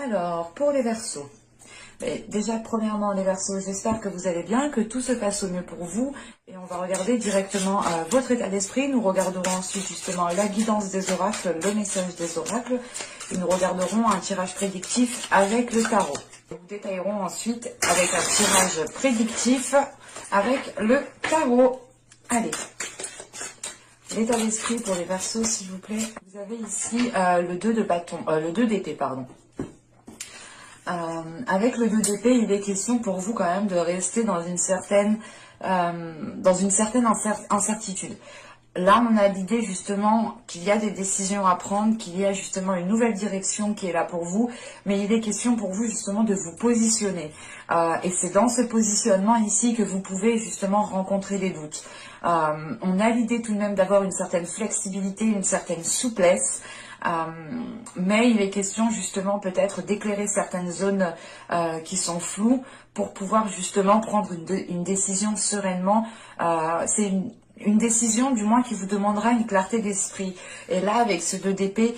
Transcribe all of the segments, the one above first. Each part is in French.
Alors, pour les Verseaux. Déjà, premièrement, les Verseaux, j'espère que vous allez bien, que tout se passe au mieux pour vous. Et on va regarder directement votre état d'esprit. Nous regarderons ensuite justement la guidance des oracles, le message des oracles. Et nous regarderons un tirage prédictif avec le tarot. Nous détaillerons ensuite avec un tirage prédictif avec le tarot. Allez, l'état d'esprit pour les Verseaux, s'il vous plaît. Vous avez ici le 2 de bâton, le 2 d'épée, pardon. Avec le 2 d'épée, il est question pour vous quand même de rester dans une certaine incertitude. Là, on a l'idée justement qu'il y a des décisions à prendre, qu'il y a justement une nouvelle direction qui est là pour vous, mais il est question pour vous justement de vous positionner. Et c'est dans ce positionnement ici que vous pouvez justement rencontrer des doutes. On a l'idée tout de même d'avoir une certaine flexibilité, une certaine souplesse, mais il est question justement peut-être d'éclairer certaines zones qui sont floues pour pouvoir justement prendre une décision sereinement. C'est une décision du moins qui vous demandera une clarté d'esprit. Et là, avec ce 2 d'épée,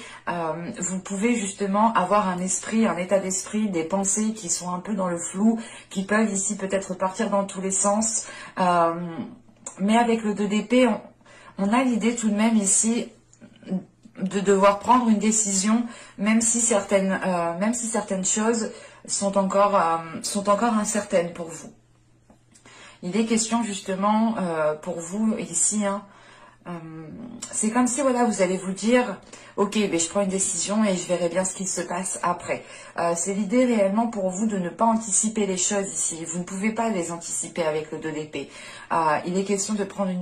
vous pouvez justement avoir un esprit, un état d'esprit, des pensées qui sont un peu dans le flou, qui peuvent ici peut-être partir dans tous les sens. Mais avec le 2 d'épée, on a l'idée tout de même ici de devoir prendre une décision, même si certaines choses sont encore incertaines pour vous. Il est question justement pour vous ici, c'est comme si voilà, vous allez vous dire, ok, je prends une décision et je verrai bien ce qui se passe après. C'est l'idée réellement pour vous de ne pas anticiper les choses ici. Vous ne pouvez pas les anticiper avec le 2 d'épée. Il est question de prendre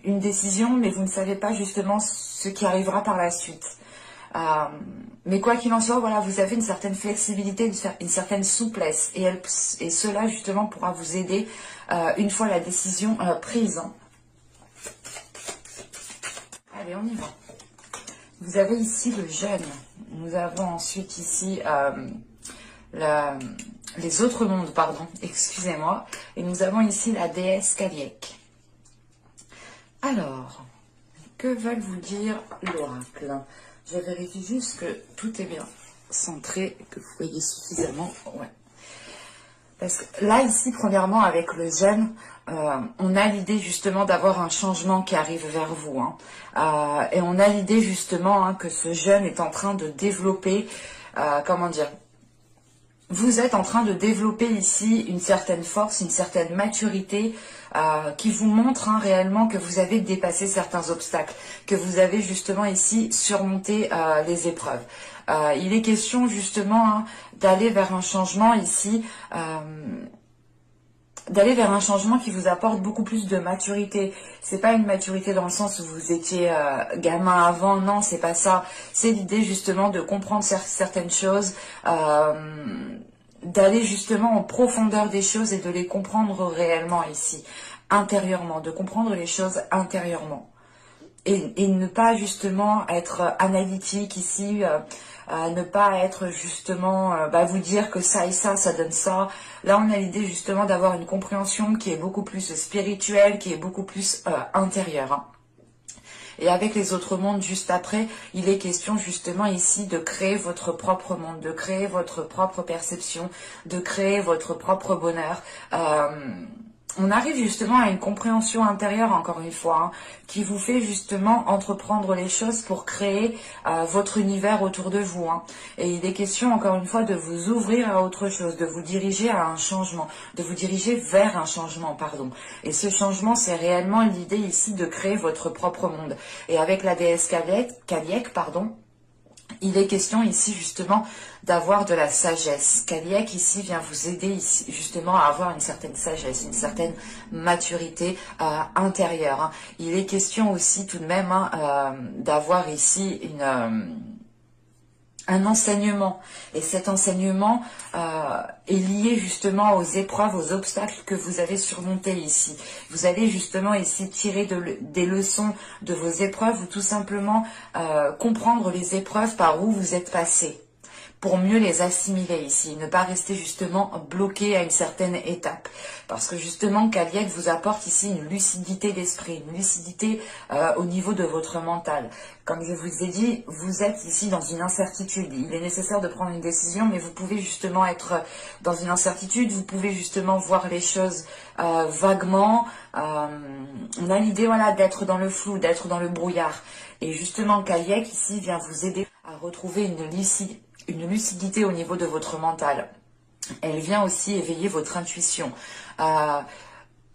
une décision, mais vous ne savez pas justement ce qui arrivera par la suite. Mais quoi qu'il en soit, voilà, vous avez une certaine flexibilité, une certaine souplesse, et cela justement pourra vous aider une fois la décision prise. Allez, on y va. Vous avez ici le jeûne. Nous avons ensuite ici les autres mondes, pardon, excusez-moi. Et nous avons ici la déesse Kaliek. Alors, que veulent vous dire l'oracle? Je vérifie juste que tout est bien centré, que vous voyez suffisamment. Ouais. Parce que là, ici, premièrement, avec le jeûne, on a l'idée justement d'avoir un changement qui arrive vers vous. Et on a l'idée justement que ce jeûne est en train de développer, comment dire, vous êtes en train de développer ici une certaine force, une certaine maturité qui vous montre réellement que vous avez dépassé certains obstacles, que vous avez justement ici surmonté les épreuves. Il est question justement d'aller vers un changement ici, d'aller vers un changement qui vous apporte beaucoup plus de maturité. C'est pas une maturité dans le sens où vous étiez gamin avant, non, c'est pas ça. C'est l'idée justement de comprendre certaines choses, d'aller justement en profondeur des choses et de les comprendre réellement ici, intérieurement, de comprendre les choses intérieurement. Et ne pas justement être analytique ici, ne pas être justement vous dire que ça et ça donne ça. Là, on a l'idée justement d'avoir une compréhension qui est beaucoup plus spirituelle, qui est beaucoup plus intérieure. Et avec les autres mondes juste après, il est question justement ici de créer votre propre monde, de créer votre propre perception, de créer votre propre bonheur. On arrive justement à une compréhension intérieure, encore une fois, qui vous fait justement entreprendre les choses pour créer votre univers autour de vous. Et il est question, encore une fois, de vous ouvrir à autre chose, de vous diriger à un changement, de vous diriger vers un changement, pardon. Et ce changement, c'est réellement l'idée ici de créer votre propre monde. Et avec la déesse Kaliek, pardon, il est question ici justement d'avoir de la sagesse. Kaliek ici vient vous aider ici, justement à avoir une certaine sagesse, une certaine maturité intérieure. Il est question aussi tout de même d'avoir ici un enseignement. Et cet enseignement est lié justement aux épreuves, aux obstacles que vous avez surmontés ici. Vous allez justement ici tirer des leçons de vos épreuves ou tout simplement comprendre les épreuves par où vous êtes passé. pour mieux les assimiler ici, ne pas rester justement bloqué à une certaine étape. Parce que justement, Caliec vous apporte ici une lucidité d'esprit, une lucidité au niveau de votre mental. Comme je vous ai dit, vous êtes ici dans une incertitude. Il est nécessaire de prendre une décision, mais vous pouvez justement être dans une incertitude, vous pouvez justement voir les choses vaguement. On a l'idée voilà, d'être dans le flou, d'être dans le brouillard. Et justement, Caliec ici vient vous aider à retrouver une lucidité au niveau de votre mental. Elle vient aussi éveiller votre intuition.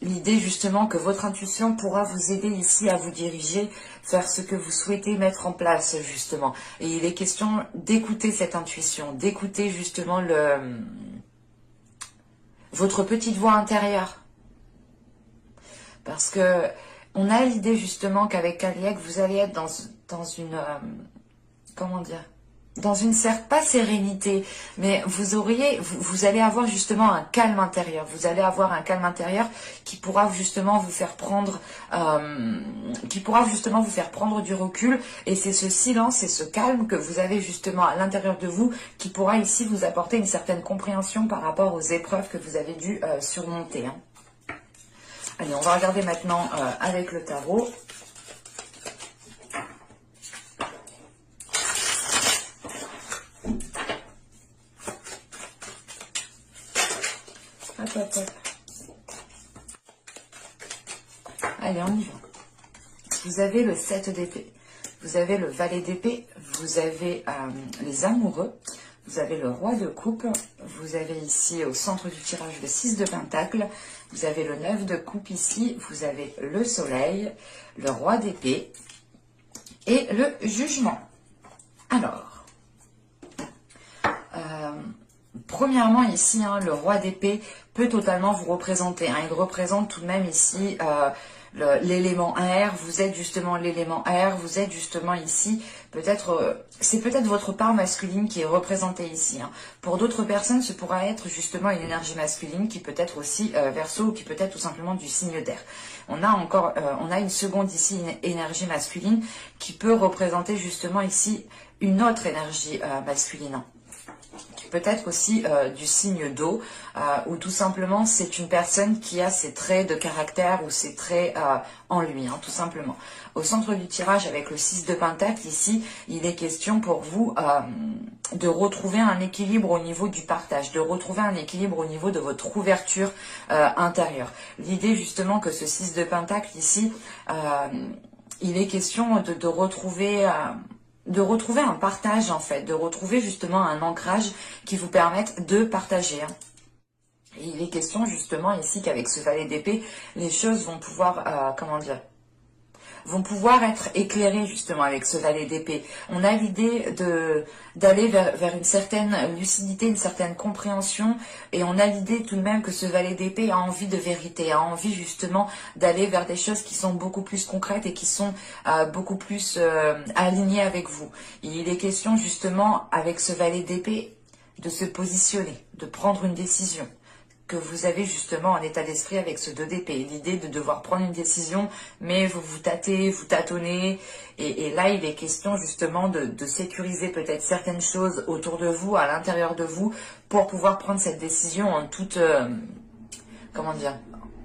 L'idée justement que votre intuition pourra vous aider ici à vous diriger vers ce que vous souhaitez mettre en place justement. Et il est question d'écouter cette intuition, d'écouter justement votre petite voix intérieure. Parce que on a l'idée justement qu'avec Caliec, vous allez être dans une... comment dire, dans une certes pas sérénité, mais vous allez avoir justement un calme intérieur. Vous allez avoir un calme intérieur qui pourra justement vous faire prendre, du recul. Et c'est ce silence et ce calme que vous avez justement à l'intérieur de vous qui pourra ici vous apporter une certaine compréhension par rapport aux épreuves que vous avez dû surmonter. Hein. Allez, on va regarder maintenant avec le tarot. Hop, hop, hop. Allez, on y va. Vous avez le 7 d'épée, vous avez le valet d'épée, vous avez les amoureux, vous avez le roi de coupe, vous avez ici au centre du tirage le 6 de pentacle, vous avez le 9 de coupe ici, vous avez le soleil, le roi d'épée et le jugement. Alors, premièrement ici, hein, le roi d'épée peut totalement vous représenter. Hein, il représente tout de même ici l'élément air. Vous êtes justement l'élément air. Vous êtes justement ici, c'est peut-être votre part masculine qui est représentée ici. Hein. Pour d'autres personnes, ce pourra être justement une énergie masculine qui peut être aussi Verseau ou qui peut être tout simplement du signe d'air. On a une seconde ici, une énergie masculine qui peut représenter justement ici une autre énergie masculine. Qui peut être aussi du signe d'eau, ou tout simplement c'est une personne qui a ses traits de caractère ou ses traits en lui, hein, tout simplement. Au centre du tirage avec le 6 de pentacle, ici, il est question pour vous de retrouver un équilibre au niveau du partage, de retrouver un équilibre au niveau de votre ouverture intérieure. L'idée justement que ce 6 de pentacle ici, il est question de retrouver un partage en fait, de retrouver justement un ancrage qui vous permette de partager. Hein. Et il est question justement ici qu'avec ce valet d'épée, les choses vont pouvoir, vont pouvoir être éclairées justement avec ce valet d'épée. On a l'idée d'aller vers une certaine lucidité, une certaine compréhension, et on a l'idée tout de même que ce valet d'épée a envie de vérité, a envie justement d'aller vers des choses qui sont beaucoup plus concrètes et qui sont beaucoup plus alignées avec vous. Et il est question justement avec ce valet d'épée de se positionner, de prendre une décision que vous avez justement en état d'esprit avec ce 2 d'épée. L'idée de devoir prendre une décision, mais vous vous tâtez, vous tâtonnez. Et là, il est question justement de sécuriser peut-être certaines choses autour de vous, à l'intérieur de vous, pour pouvoir prendre cette décision en toute...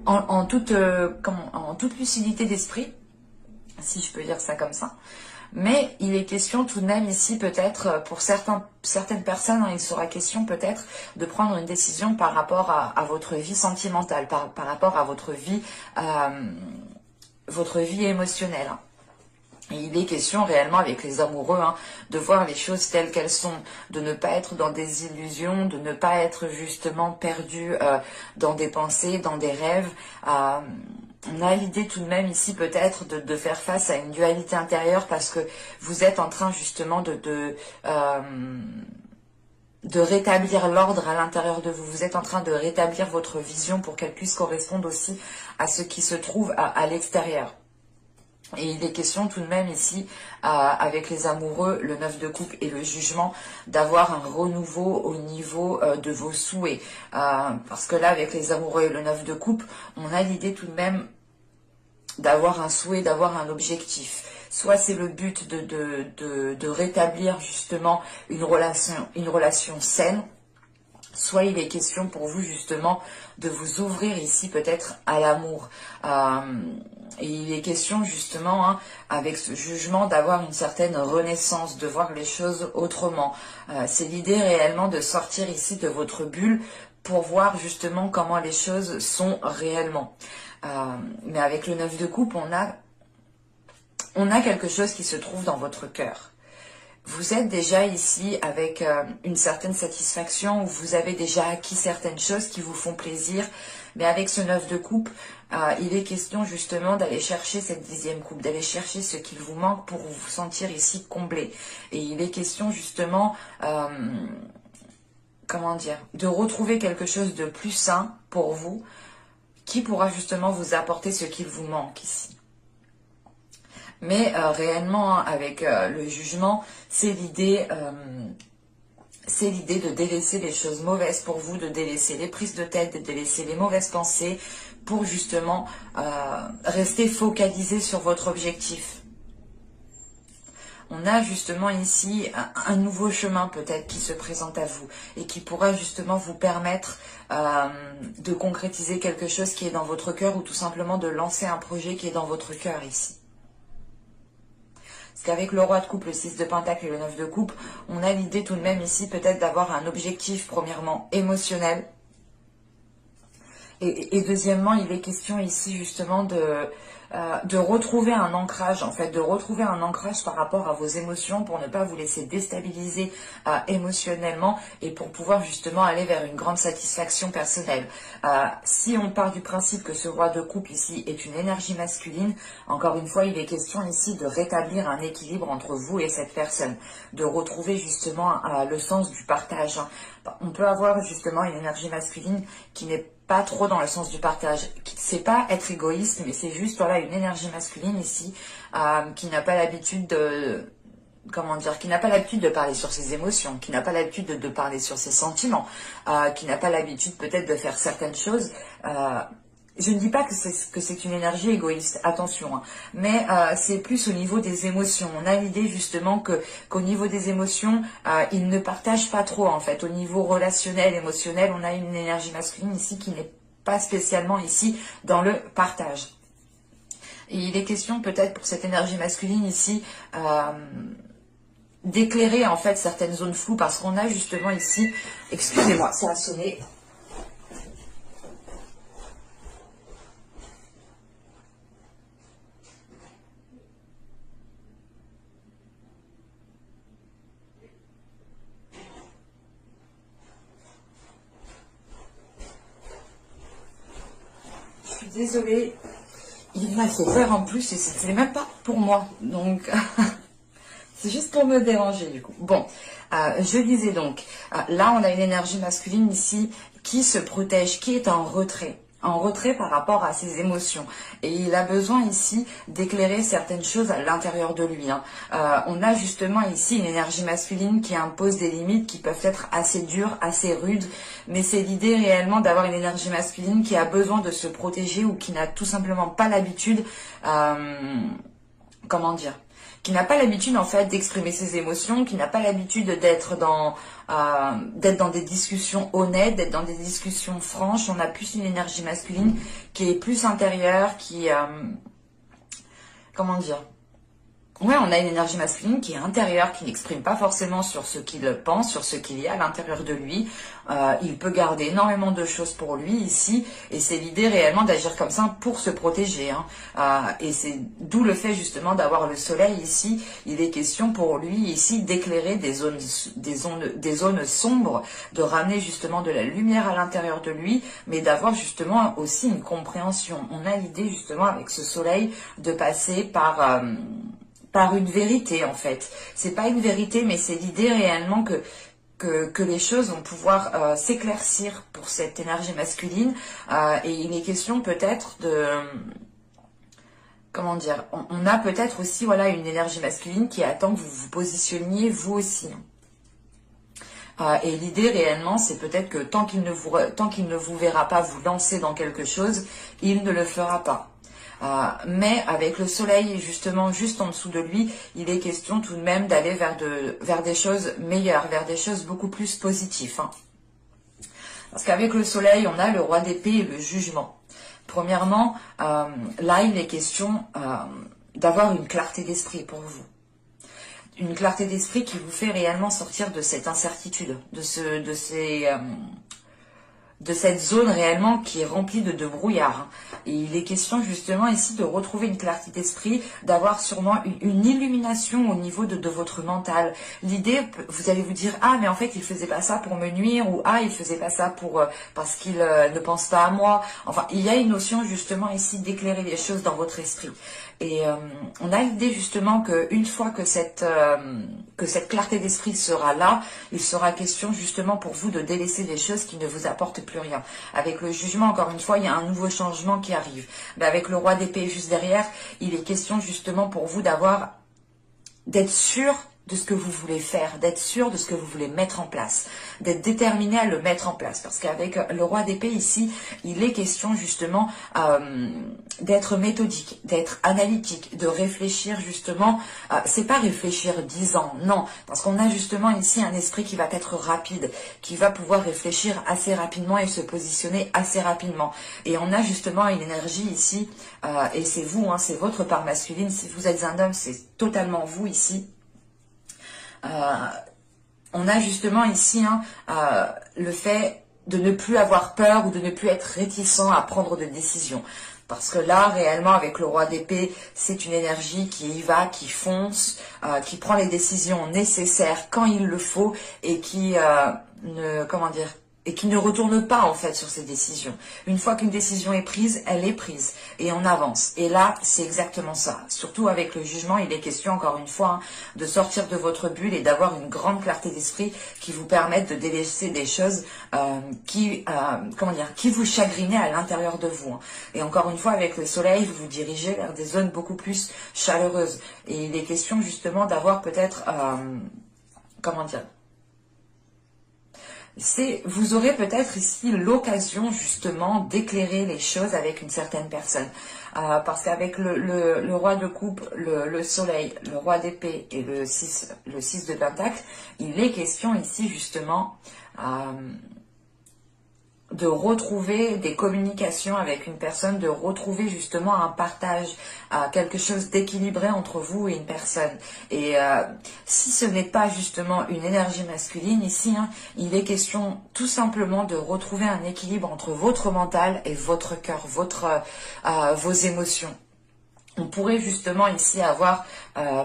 en toute lucidité d'esprit, si je peux dire ça comme ça. Mais il est question tout de même ici peut-être pour certaines personnes, hein, il sera question peut-être de prendre une décision par rapport à votre vie sentimentale, par rapport à votre vie émotionnelle. Hein. Et il est question réellement avec les amoureux hein, de voir les choses telles qu'elles sont, de ne pas être dans des illusions, de ne pas être justement perdu dans des pensées, dans des rêves. On a l'idée tout de même ici peut-être de faire face à une dualité intérieure parce que vous êtes en train justement de rétablir l'ordre à l'intérieur de vous. Vous êtes en train de rétablir votre vision pour qu'elle puisse correspondre aussi à ce qui se trouve à l'extérieur. Et il est question tout de même ici, avec les amoureux, le 9 de coupe et le jugement, d'avoir un renouveau au niveau de vos souhaits. Parce que là, avec les amoureux et le 9 de coupe, on a l'idée tout de même d'avoir un souhait, d'avoir un objectif. soit c'est le but de rétablir justement une relation saine, soit il est question pour vous justement de vous ouvrir ici peut-être à l'amour. Et il est question justement, hein, avec ce jugement, d'avoir une certaine renaissance, de voir les choses autrement. C'est l'idée réellement de sortir ici de votre bulle pour voir justement comment les choses sont réellement. Mais avec le 9 de coupe, on a quelque chose qui se trouve dans votre cœur. Vous êtes déjà ici avec une certaine satisfaction, où vous avez déjà acquis certaines choses qui vous font plaisir, mais avec ce 9 de coupe, il est question justement d'aller chercher cette 10e coupe, d'aller chercher ce qu'il vous manque pour vous sentir ici comblé. Et il est question justement, comment dire, de retrouver quelque chose de plus sain pour vous, qui pourra justement vous apporter ce qu'il vous manque ici. Mais réellement, avec le jugement, c'est l'idée de délaisser les choses mauvaises pour vous, de délaisser les prises de tête, de délaisser les mauvaises pensées pour justement rester focalisé sur votre objectif. On a justement ici un nouveau chemin peut-être qui se présente à vous et qui pourra justement vous permettre de concrétiser quelque chose qui est dans votre cœur ou tout simplement de lancer un projet qui est dans votre cœur ici. Parce qu'avec le roi de coupe, le 6 de pentacle et le 9 de coupe, on a l'idée tout de même ici peut-être d'avoir un objectif premièrement émotionnel. Et deuxièmement, il est question ici justement de retrouver un ancrage, en fait, de retrouver un ancrage par rapport à vos émotions pour ne pas vous laisser déstabiliser émotionnellement et pour pouvoir justement aller vers une grande satisfaction personnelle. Si on part du principe que ce roi de coupe ici est une énergie masculine, encore une fois, il est question ici de rétablir un équilibre entre vous et cette personne, de retrouver justement le sens du partage. On peut avoir justement une énergie masculine qui n'est pas trop dans le sens du partage. C'est pas être égoïste, mais c'est juste voilà une énergie masculine ici qui n'a pas l'habitude de qui n'a pas l'habitude de parler sur ses émotions, qui n'a pas l'habitude de parler sur ses sentiments, qui n'a pas l'habitude peut-être de faire certaines choses. Je ne dis pas que c'est une énergie égoïste, attention, hein, mais c'est plus au niveau des émotions. On a l'idée justement qu'au niveau des émotions, ils ne partagent pas trop en fait. Au niveau relationnel, émotionnel, on a une énergie masculine ici qui n'est pas spécialement ici dans le partage. Et il est question peut-être pour cette énergie masculine ici d'éclairer en fait certaines zones floues parce qu'on a justement ici, excusez-moi, ça a sonné. Désolée, il m'a fait peur en plus et c'était même pas pour moi, donc c'est juste pour me déranger du coup. Bon, je disais donc, là on a une énergie masculine ici qui se protège, qui est en retrait par rapport à ses émotions. Et il a besoin ici d'éclairer certaines choses à l'intérieur de lui. Hein. On a justement ici une énergie masculine qui impose des limites qui peuvent être assez dures, assez rudes, mais c'est l'idée réellement d'avoir une énergie masculine qui a besoin de se protéger ou qui n'a tout simplement pas l'habitude, qui n'a pas l'habitude en fait d'exprimer ses émotions, qui n'a pas l'habitude d'être dans des discussions honnêtes, d'être dans des discussions franches. On a plus une énergie masculine qui est plus intérieure, qui ouais, on a une énergie masculine qui est intérieure, qui n'exprime pas forcément sur ce qu'il pense, sur ce qu'il y a à l'intérieur de lui. Il peut garder énormément de choses pour lui ici, et c'est l'idée réellement d'agir comme ça pour se protéger. Hein. Et c'est d'où le fait justement d'avoir le soleil ici. Il est question pour lui ici d'éclairer des zones sombres, de ramener justement de la lumière à l'intérieur de lui, mais d'avoir justement aussi une compréhension. On a l'idée justement avec ce soleil de passer par une vérité en fait. C'est pas une vérité, mais c'est l'idée réellement que les choses vont pouvoir s'éclaircir pour cette énergie masculine. Et il est question peut-être de... Comment dire, on a peut-être aussi voilà une énergie masculine qui attend que vous vous positionniez vous aussi. Et l'idée réellement, c'est peut-être que tant qu'il ne vous verra pas vous lancer dans quelque chose, il ne le fera pas. Mais avec le soleil justement juste en dessous de lui, il est question tout de même d'aller vers des choses meilleures, vers des choses beaucoup plus positives. Hein. Parce qu'avec le soleil, on a le roi d'épée et le jugement. Premièrement, là il est question d'avoir une clarté d'esprit pour vous. Une clarté d'esprit qui vous fait réellement sortir de cette incertitude, de cette zone réellement qui est remplie de brouillard. Et il est question justement ici de retrouver une clarté d'esprit, d'avoir sûrement une illumination au niveau de votre mental. L'idée, vous allez vous dire, ah mais en fait il faisait pas ça pour me nuire, ou ah il faisait pas ça parce qu'il ne pense pas à moi. Enfin, il y a une notion justement ici d'éclairer les choses dans votre esprit. Et on a l'idée justement qu'une fois que cette clarté d'esprit sera là, il sera question justement pour vous de délaisser des choses qui ne vous apportent plus rien. Avec le jugement, encore une fois, il y a un nouveau changement qui arrive. Mais avec le roi d'épée juste derrière, il est question justement pour vous d'être sûr de ce que vous voulez faire, d'être sûr de ce que vous voulez mettre en place, d'être déterminé à le mettre en place. Parce qu'avec le roi d'épée ici, il est question justement d'être méthodique, d'être analytique, de réfléchir justement. C'est pas réfléchir 10 ans, non. Parce qu'on a justement ici un esprit qui va être rapide, qui va pouvoir réfléchir assez rapidement et se positionner assez rapidement. Et on a justement une énergie ici, et c'est vous, hein, c'est votre part masculine. Si vous êtes un homme, c'est totalement vous ici. On a justement ici le fait de ne plus avoir peur ou de ne plus être réticent à prendre de décisions. Parce que là, réellement, avec le roi d'épée, c'est une énergie qui y va, qui fonce, qui prend les décisions nécessaires quand il le faut et qui ne retourne pas en fait sur ses décisions. Une fois qu'une décision est prise, elle est prise et on avance. Et là, c'est exactement ça. Surtout avec le jugement, il est question encore une fois de sortir de votre bulle et d'avoir une grande clarté d'esprit qui vous permette de délaisser des choses qui vous chagrinaient à l'intérieur de vous. Et encore une fois, avec le soleil, vous vous dirigez vers des zones beaucoup plus chaleureuses. Et il est question justement d'avoir peut-être, vous aurez peut-être ici l'occasion justement d'éclairer les choses avec une certaine personne. Parce qu'avec le roi de coupe, le soleil, le roi d'épée et le 6 de pentacle, il est question ici justement de retrouver des communications avec une personne, de retrouver justement un partage, quelque chose d'équilibré entre vous et une personne. Et si ce n'est pas justement une énergie masculine, ici, il est question tout simplement de retrouver un équilibre entre votre mental et votre cœur, vos émotions. On pourrait justement ici avoir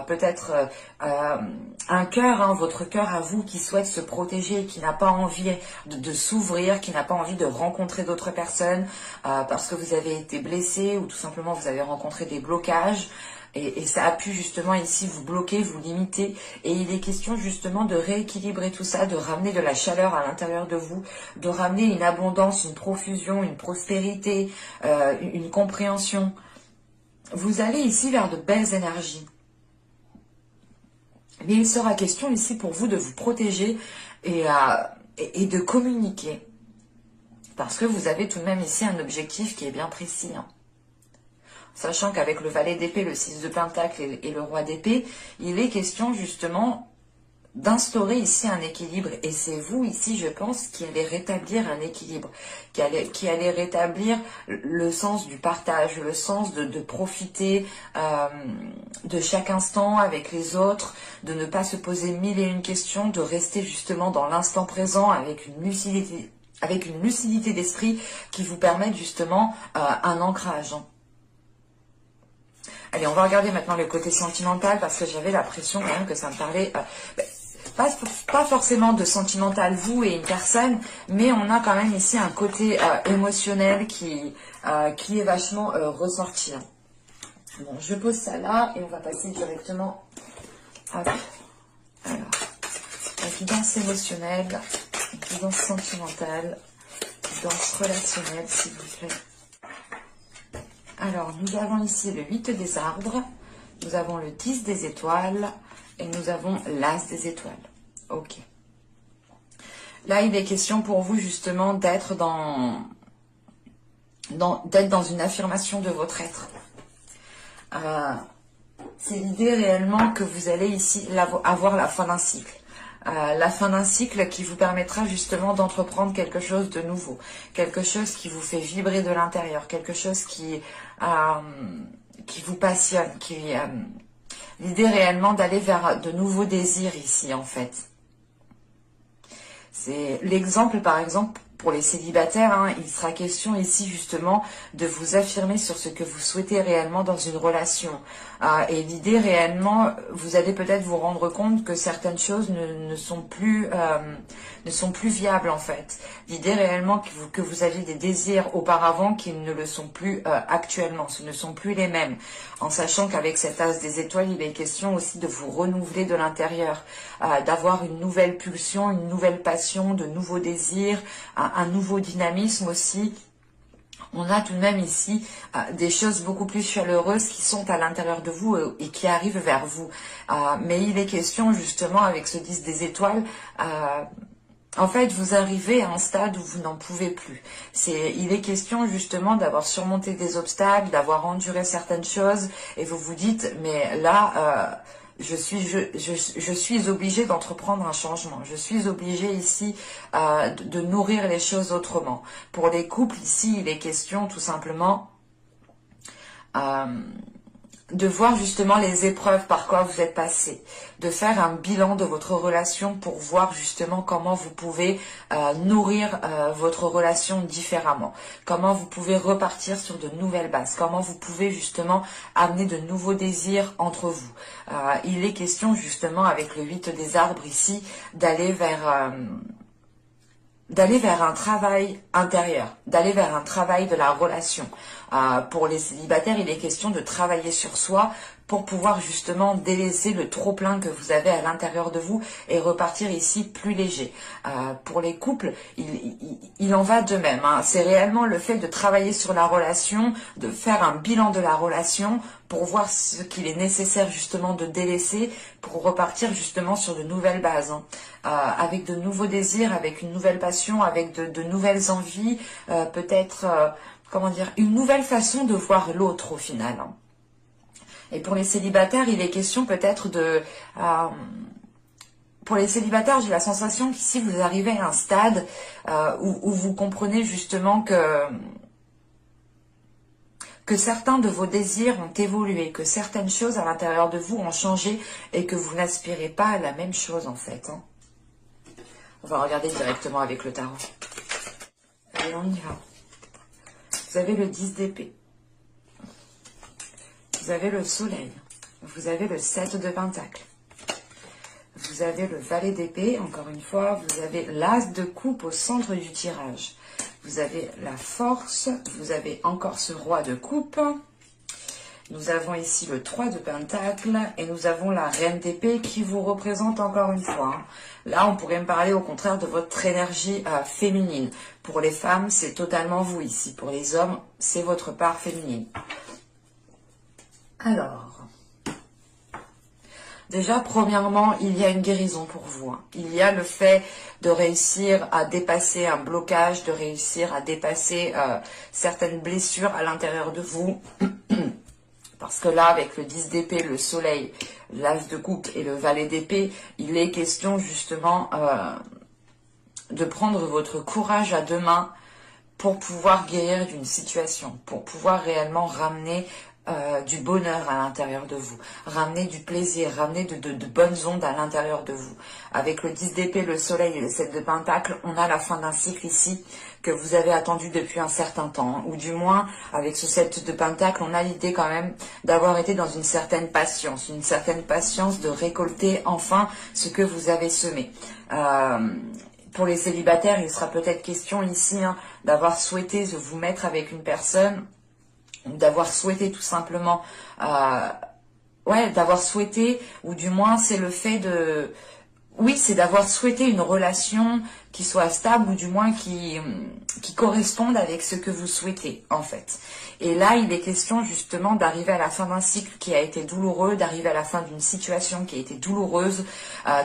peut-être un cœur, votre cœur à vous qui souhaite se protéger, qui n'a pas envie de s'ouvrir, qui n'a pas envie de rencontrer d'autres personnes parce que vous avez été blessé ou tout simplement vous avez rencontré des blocages. Et ça a pu justement ici vous bloquer, vous limiter. Et il est question justement de rééquilibrer tout ça, de ramener de la chaleur à l'intérieur de vous, de ramener une abondance, une profusion, une prospérité, une compréhension. Vous allez ici vers de belles énergies. Mais il sera question ici pour vous de vous protéger et de communiquer. Parce que vous avez tout de même ici un objectif qui est bien précis. Sachant qu'avec le valet d'épée, le 6 de pentacle et le roi d'épée, il est question justement d'instaurer ici un équilibre. Et c'est vous ici, je pense, qui allez rétablir un équilibre, qui allez rétablir le sens du partage, le sens de profiter de chaque instant avec les autres, de ne pas se poser mille et une questions, de rester justement dans l'instant présent avec une lucidité d'esprit qui vous permette justement un ancrage. Allez, on va regarder maintenant le côté sentimental parce que j'avais l'impression quand même que ça me parlait... pas forcément de sentimental, vous et une personne, mais on a quand même ici un côté émotionnel qui est vachement ressorti. Bon, je pose ça là et on va passer directement à... Alors, la guidance émotionnelle, guidance sentimentale, guidance relationnelle, s'il vous plaît. Alors, nous avons ici le 8 des arbres, nous avons le 10 des étoiles, et nous avons l'as des étoiles. Ok. Là, il est question pour vous justement d'être dans une affirmation de votre être. C'est l'idée réellement que vous allez ici avoir la fin d'un cycle. La fin d'un cycle qui vous permettra justement d'entreprendre quelque chose de nouveau, quelque chose qui vous fait vibrer de l'intérieur, quelque chose qui vous passionne, l'idée réellement d'aller vers de nouveaux désirs ici en fait. C'est l'exemple par exemple pour les célibataires, hein, il sera question ici justement de vous affirmer sur ce que vous souhaitez réellement dans une relation. Et l'idée réellement, vous allez peut-être vous rendre compte que certaines choses ne sont plus viables en fait. L'idée réellement que vous aviez des désirs auparavant qui ne le sont plus actuellement, ce ne sont plus les mêmes. En sachant qu'avec cet as des étoiles, il est question aussi de vous renouveler de l'intérieur, d'avoir une nouvelle pulsion, une nouvelle passion, de nouveaux désirs, un nouveau dynamisme aussi. On a tout de même ici des choses beaucoup plus chaleureuses qui sont à l'intérieur de vous et qui arrivent vers vous. Mais il est question justement avec ce 10 des étoiles, en fait vous arrivez à un stade où vous n'en pouvez plus. Il est question justement d'avoir surmonté des obstacles, d'avoir enduré certaines choses et vous vous dites mais là... je suis obligée d'entreprendre un changement. Je suis obligée ici de nourrir les choses autrement. Pour les couples, ici, il est question tout simplement de voir justement les épreuves par quoi vous êtes passé, de faire un bilan de votre relation pour voir justement comment vous pouvez nourrir votre relation différemment, comment vous pouvez repartir sur de nouvelles bases, comment vous pouvez justement amener de nouveaux désirs entre vous. Il est question justement avec le 8 des arbres ici d'aller vers un travail intérieur, d'aller vers un travail de la relation. Pour les célibataires, il est question de travailler sur soi pour pouvoir justement délaisser le trop-plein que vous avez à l'intérieur de vous et repartir ici plus léger. Pour les couples, il en va de même. Hein. C'est réellement le fait de travailler sur la relation, de faire un bilan de la relation pour voir ce qu'il est nécessaire justement de délaisser pour repartir justement sur de nouvelles bases, hein. Avec de nouveaux désirs, avec une nouvelle passion, avec de nouvelles envies, peut-être, comment dire, une nouvelle façon de voir l'autre au final. Hein. Et pour les célibataires, il est question peut-être de... pour les célibataires, j'ai la sensation qu'ici vous arrivez à un stade où vous comprenez justement que certains de vos désirs ont évolué, que certaines choses à l'intérieur de vous ont changé et que vous n'aspirez pas à la même chose en fait. Hein. On va regarder directement avec le tarot. Allez, on y va. Vous avez le 10 d'épée. Vous avez le soleil. Vous avez le 7 de pentacle. Vous avez le valet d'épée. Encore une fois, vous avez l'as de coupe au centre du tirage. Vous avez la force. Vous avez encore ce roi de coupe. Nous avons ici le 3 de pentacle et nous avons la reine d'épée qui vous représente encore une fois. Là, on pourrait me parler au contraire de votre énergie féminine. Pour les femmes, c'est totalement vous ici. Pour les hommes, c'est votre part féminine. Alors, déjà, premièrement, il y a une guérison pour vous. Hein. Il y a le fait de réussir à dépasser un blocage, de réussir à dépasser certaines blessures à l'intérieur de vous. Parce que là, avec le 10 d'épée, le soleil, l'as de coupe et le valet d'épée, il est question justement de prendre votre courage à deux mains pour pouvoir guérir d'une situation, pour pouvoir réellement ramener du bonheur à l'intérieur de vous, ramener du plaisir, ramener de bonnes ondes à l'intérieur de vous. Avec le 10 d'épée, le soleil et le 7 de pentacle, on a la fin d'un cycle ici que vous avez attendu depuis un certain temps, ou du moins avec ce 7 de pentacle, on a l'idée quand même d'avoir été dans une certaine patience de récolter enfin ce que vous avez semé. Pour les célibataires, il sera peut-être question ici hein, d'avoir souhaité vous mettre avec une personne, d'avoir souhaité tout simplement, d'avoir souhaité, ou du moins c'est le fait de... Oui, c'est d'avoir souhaité une relation qui soit stable ou du moins qui corresponde avec ce que vous souhaitez en fait. Et là, il est question justement d'arriver à la fin d'un cycle qui a été douloureux, d'arriver à la fin d'une situation qui a été douloureuse,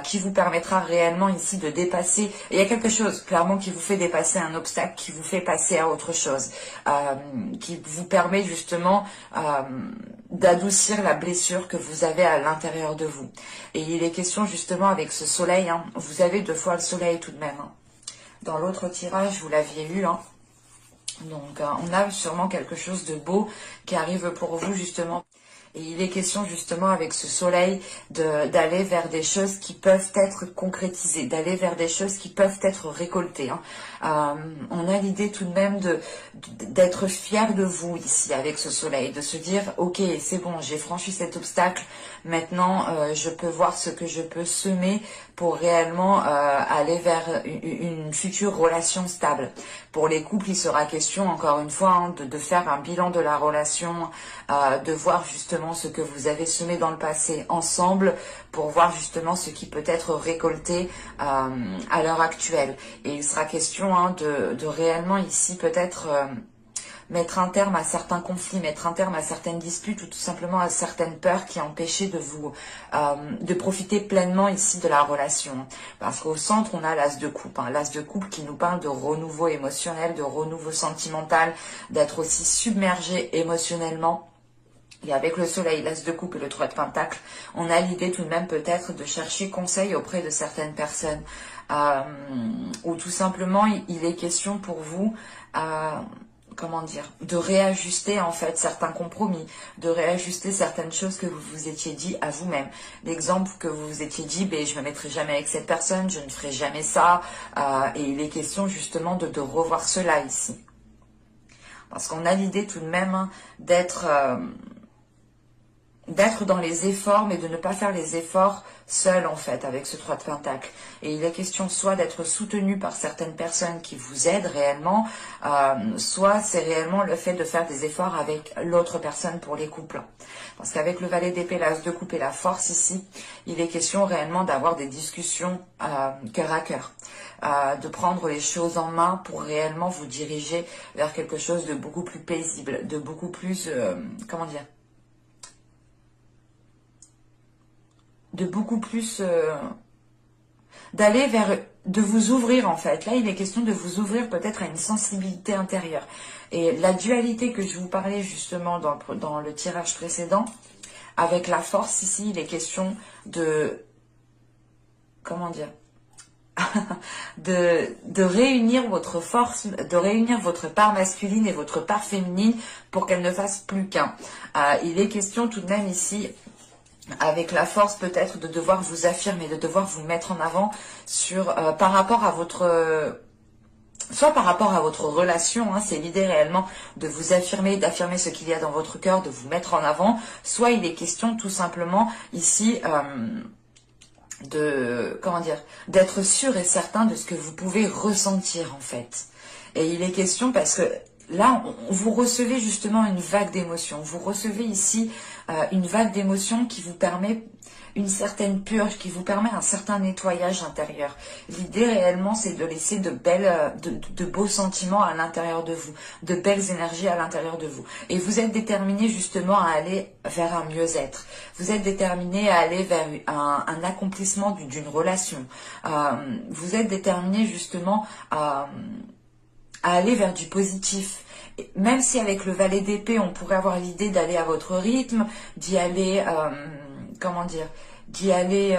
qui vous permettra réellement ici de dépasser. Et il y a quelque chose clairement qui vous fait dépasser un obstacle, qui vous fait passer à autre chose, qui vous permet justement d'adoucir la blessure que vous avez à l'intérieur de vous. Et il est question justement avec ce soleil, hein, vous avez 2 fois le soleil tout de même. Hein. Dans l'autre tirage, vous l'aviez eu, hein. Donc on a sûrement quelque chose de beau qui arrive pour vous justement. Et il est question justement avec ce soleil d'aller vers des choses qui peuvent être concrétisées, d'aller vers des choses qui peuvent être récoltées. Hein. On a l'idée tout de même d'être fier de vous ici avec ce soleil, de se dire ok c'est bon, j'ai franchi cet obstacle, maintenant je peux voir ce que je peux semer pour réellement aller vers une future relation stable. Pour les couples, il sera question encore une fois hein, de faire un bilan de la relation, de voir justement ce que vous avez semé dans le passé ensemble pour voir justement ce qui peut être récolté à l'heure actuelle. Et il sera question hein, de réellement ici peut-être mettre un terme à certains conflits, mettre un terme à certaines disputes ou tout simplement à certaines peurs qui empêchaient de vous de profiter pleinement ici de la relation. Parce qu'au centre, on a l'as de coupe, hein, l'as de coupe qui nous parle de renouveau émotionnel, de renouveau sentimental, d'être aussi submergé émotionnellement. Et avec le soleil, l'as de coupe et le 3 de pentacle, on a l'idée tout de même peut-être de chercher conseil auprès de certaines personnes. Ou tout simplement, il est question pour vous... comment dire, de réajuster en fait certains compromis, de réajuster certaines choses que vous vous étiez dit à vous-même. L'exemple que vous vous étiez dit, ben, je ne me mettrai jamais avec cette personne, je ne ferai jamais ça, et il est question justement de revoir cela ici. Parce qu'on a l'idée tout de même hein, d'être dans les efforts, mais de ne pas faire les efforts seul en fait avec ce 3 de pentacle. Et il est question soit d'être soutenu par certaines personnes qui vous aident réellement, soit c'est réellement le fait de faire des efforts avec l'autre personne pour les couples. Parce qu'avec le valet d'épée, l'as de coupe et la force ici, il est question réellement d'avoir des discussions cœur à cœur. De prendre les choses en main pour réellement vous diriger vers quelque chose de beaucoup plus paisible, de beaucoup plus, comment dire, de beaucoup plus d'aller vers, de vous ouvrir en fait. Là, il est question de vous ouvrir peut-être à une sensibilité intérieure. Et la dualité que je vous parlais justement dans le tirage précédent, avec la force ici, il est question de, comment dire, de réunir votre force, de réunir votre part masculine et votre part féminine pour qu'elle ne fasse plus qu'un. Il est question tout de même ici... avec la force peut-être de devoir vous affirmer, de devoir vous mettre en avant sur par rapport à votre soit par rapport à votre relation, hein, c'est l'idée réellement de vous affirmer, d'affirmer ce qu'il y a dans votre cœur, de vous mettre en avant, soit il est question tout simplement ici de, comment dire, d'être sûr et certain de ce que vous pouvez ressentir en fait. Et il est question parce que là, vous recevez justement une vague d'émotions. Vous recevez ici une vague d'émotions qui vous permet une certaine purge, qui vous permet un certain nettoyage intérieur. L'idée réellement, c'est de laisser de beaux sentiments à l'intérieur de vous, de belles énergies à l'intérieur de vous. Et vous êtes déterminé justement à aller vers un mieux-être. Vous êtes déterminé à aller vers un accomplissement d'une relation. Vous êtes déterminé justement à aller vers du positif. Même si avec le valet d'épée, on pourrait avoir l'idée d'aller à votre rythme, d'y aller, comment dire, d'y aller...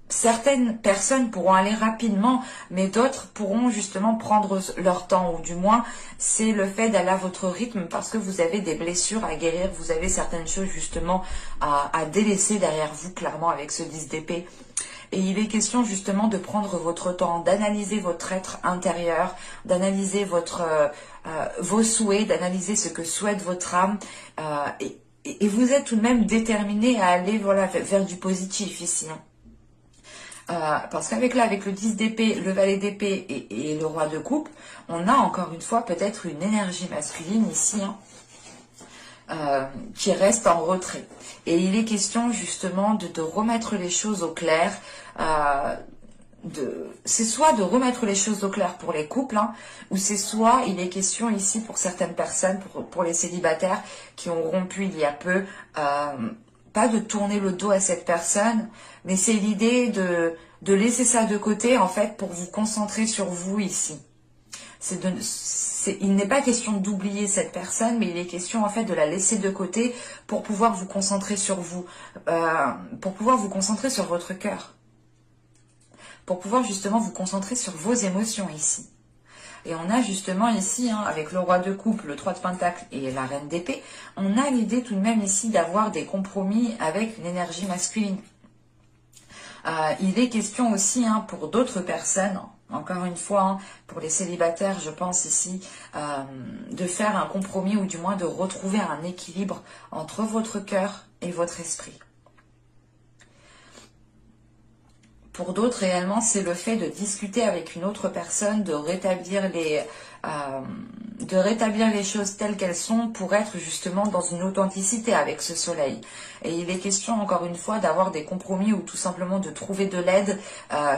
certaines personnes pourront aller rapidement, mais d'autres pourront justement prendre leur temps, ou du moins, c'est le fait d'aller à votre rythme parce que vous avez des blessures à guérir, vous avez certaines choses justement à délaisser derrière vous, clairement, avec ce 10 d'épée. Et il est question justement de prendre votre temps, d'analyser votre être intérieur, d'analyser vos souhaits, d'analyser ce que souhaite votre âme. Et vous êtes tout de même déterminé à aller voilà, vers du positif ici. Parce qu'avec avec le 10 d'épée, le valet d'épée et le roi de coupe, on a encore une fois peut-être une énergie masculine ici, qui reste en retrait. Et il est question justement de remettre les choses au clair. C'est soit de remettre les choses au clair pour les couples, hein, ou c'est soit il est question ici pour certaines personnes, pour les célibataires qui ont rompu il y a peu, pas de tourner le dos à cette personne, mais c'est l'idée de laisser ça de côté en fait pour vous concentrer sur vous ici. Il n'est pas question d'oublier cette personne, mais il est question en fait de la laisser de côté pour pouvoir vous concentrer sur vous, pour pouvoir vous concentrer sur votre cœur, pour pouvoir justement vous concentrer sur vos émotions ici. Et on a justement ici, hein, avec le roi de coupe, le 3 de pentacle et la reine d'épée, on a l'idée tout de même ici d'avoir des compromis avec l'énergie masculine. Il est question aussi, hein, pour d'autres personnes, encore une fois, hein, pour les célibataires, je pense ici, de faire un compromis ou du moins de retrouver un équilibre entre votre cœur et votre esprit. Pour d'autres, réellement, c'est le fait de discuter avec une autre personne, de rétablir les choses telles qu'elles sont pour être justement dans une authenticité avec ce soleil. Et il est question, encore une fois, d'avoir des compromis ou tout simplement de trouver de l'aide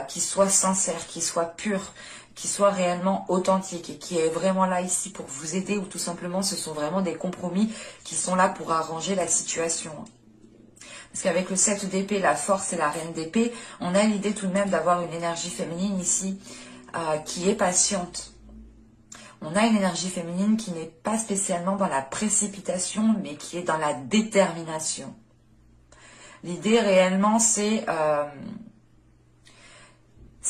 qui soit sincère, qui soit pure, qui soit réellement authentique et qui est vraiment là ici pour vous aider, ou tout simplement ce sont vraiment des compromis qui sont là pour arranger la situation. Parce qu'avec le 7 d'épée, la force et la reine d'épée, on a l'idée tout de même d'avoir une énergie féminine ici qui est patiente. On a une énergie féminine qui n'est pas spécialement dans la précipitation, mais qui est dans la détermination. L'idée réellement, c'est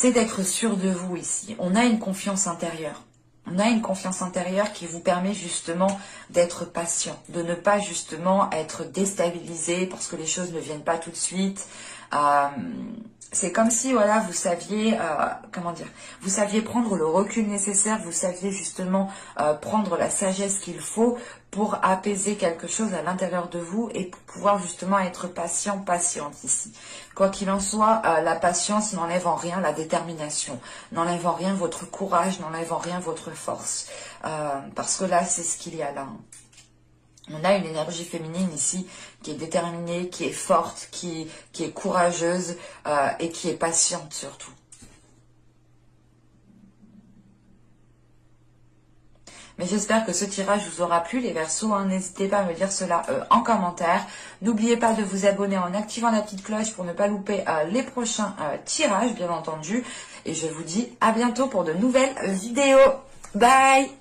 d'être sûr de vous ici. On a une confiance intérieure. On a une confiance intérieure qui vous permet justement d'être patient, de ne pas justement être déstabilisé parce que les choses ne viennent pas tout de suite. C'est comme si, voilà, vous saviez, vous saviez prendre le recul nécessaire, vous saviez justement prendre la sagesse qu'il faut pour apaiser quelque chose à l'intérieur de vous et pour pouvoir justement être patient, patiente ici. Quoi qu'il en soit, la patience n'enlève en rien la détermination, n'enlève en rien votre courage, n'enlève en rien votre force. Parce que là, c'est ce qu'il y a là. On a une énergie féminine ici qui est déterminée, qui est forte, qui est courageuse et qui est patiente surtout. Mais j'espère que ce tirage vous aura plu, les Verseaux. Hein, n'hésitez pas à me dire cela en commentaire. N'oubliez pas de vous abonner en activant la petite cloche pour ne pas louper les prochains tirages, bien entendu. Et je vous dis à bientôt pour de nouvelles vidéos. Bye!